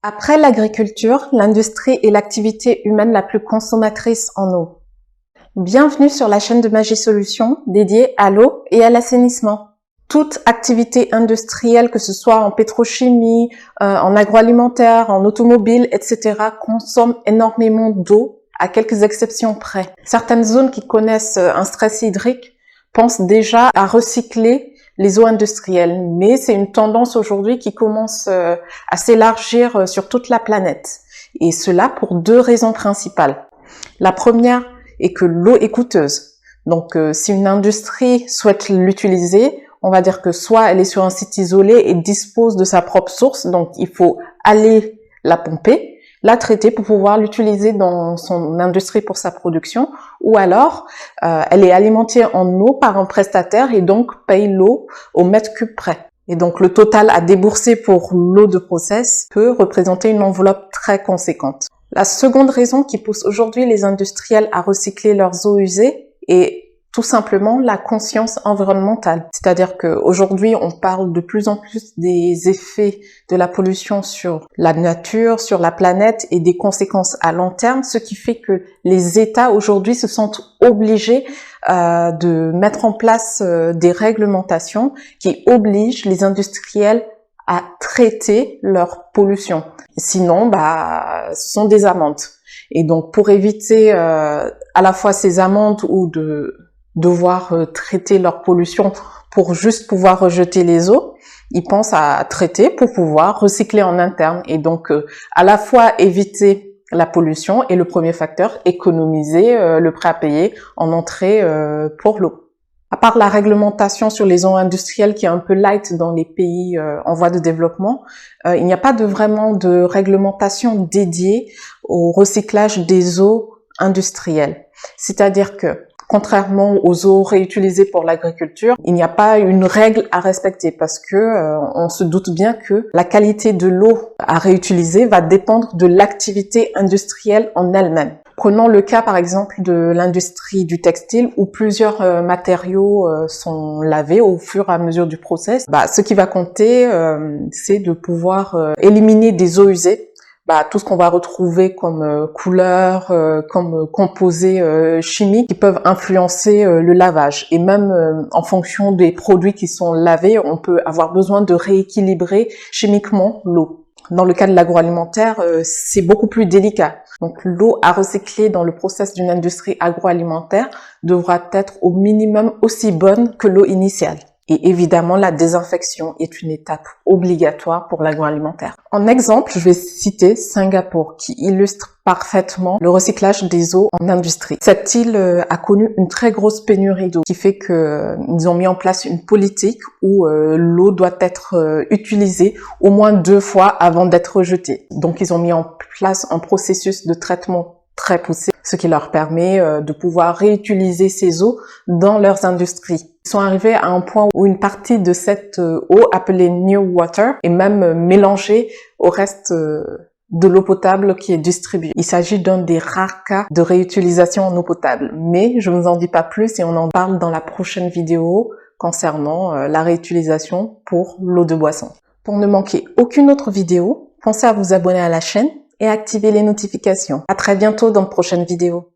Après l'agriculture, l'industrie est l'activité humaine la plus consommatrice en eau. Bienvenue sur la chaîne de Magie Solutions dédiée à l'eau et à l'assainissement. Toute activité industrielle, que ce soit en pétrochimie, en agroalimentaire, en automobile, etc., consomme énormément d'eau, à quelques exceptions près. Certaines zones qui connaissent un stress hydrique pensent déjà à recycler les eaux industrielles, mais c'est une tendance aujourd'hui qui commence à s'élargir sur toute la planète. Et cela pour deux raisons principales. La première est que l'eau est coûteuse. Donc si une industrie souhaite l'utiliser, on va dire que soit elle est sur un site isolé et dispose de sa propre source, donc il faut aller la pomper, la traiter pour pouvoir l'utiliser dans son industrie pour sa production, ou alors elle est alimentée en eau par un prestataire et donc paye l'eau au mètre cube près. Et donc le total à débourser pour l'eau de process peut représenter une enveloppe très conséquente. La seconde raison qui pousse aujourd'hui les industriels à recycler leurs eaux usées est tout simplement la conscience environnementale. C'est-à-dire qu'aujourd'hui, on parle de plus en plus des effets de la pollution sur la nature, sur la planète et des conséquences à long terme, ce qui fait que les États aujourd'hui se sentent obligés de mettre en place des réglementations qui obligent les industriels à traiter leur pollution. Sinon, ce sont des amendes. Et donc, pour éviter à la fois ces amendes ou de devoir traiter leur pollution pour juste pouvoir rejeter les eaux, ils pensent à traiter pour pouvoir recycler en interne et donc à la fois éviter la pollution et le premier facteur, économiser le prêt à payer en entrée pour l'eau. À part la réglementation sur les eaux industrielles qui est un peu light dans les pays en voie de développement, il n'y a pas vraiment de réglementation dédiée au recyclage des eaux industrielles. C'est-à-dire que contrairement aux eaux réutilisées pour l'agriculture, il n'y a pas une règle à respecter parce que on se doute bien que la qualité de l'eau à réutiliser va dépendre de l'activité industrielle en elle-même. Prenons le cas par exemple de l'industrie du textile où plusieurs matériaux sont lavés au fur et à mesure du process. Ce qui va compter, c'est de pouvoir éliminer des eaux usées. Tout ce qu'on va retrouver comme couleurs, comme composés chimiques qui peuvent influencer le lavage. Et même en fonction des produits qui sont lavés, on peut avoir besoin de rééquilibrer chimiquement l'eau. Dans le cas de l'agroalimentaire, c'est beaucoup plus délicat. Donc l'eau à recycler dans le process d'une industrie agroalimentaire devra être au minimum aussi bonne que l'eau initiale. Et évidemment, la désinfection est une étape obligatoire pour l'agroalimentaire. En exemple, je vais citer Singapour, qui illustre parfaitement le recyclage des eaux en industrie. Cette île a connu une très grosse pénurie d'eau, qui fait qu'ils ont mis en place une politique où l'eau doit être utilisée au moins 2 fois avant d'être rejetée. Donc, ils ont mis en place un processus de traitement très poussé, ce qui leur permet de pouvoir réutiliser ces eaux dans leurs industries. Ils sont arrivés à un point où une partie de cette eau, appelée New Water, est même mélangée au reste de l'eau potable qui est distribuée. Il s'agit d'un des rares cas de réutilisation en eau potable. Mais je ne vous en dis pas plus et on en parle dans la prochaine vidéo concernant la réutilisation pour l'eau de boisson. Pour ne manquer aucune autre vidéo, pensez à vous abonner à la chaîne et activer les notifications. À très bientôt dans de prochaines vidéos.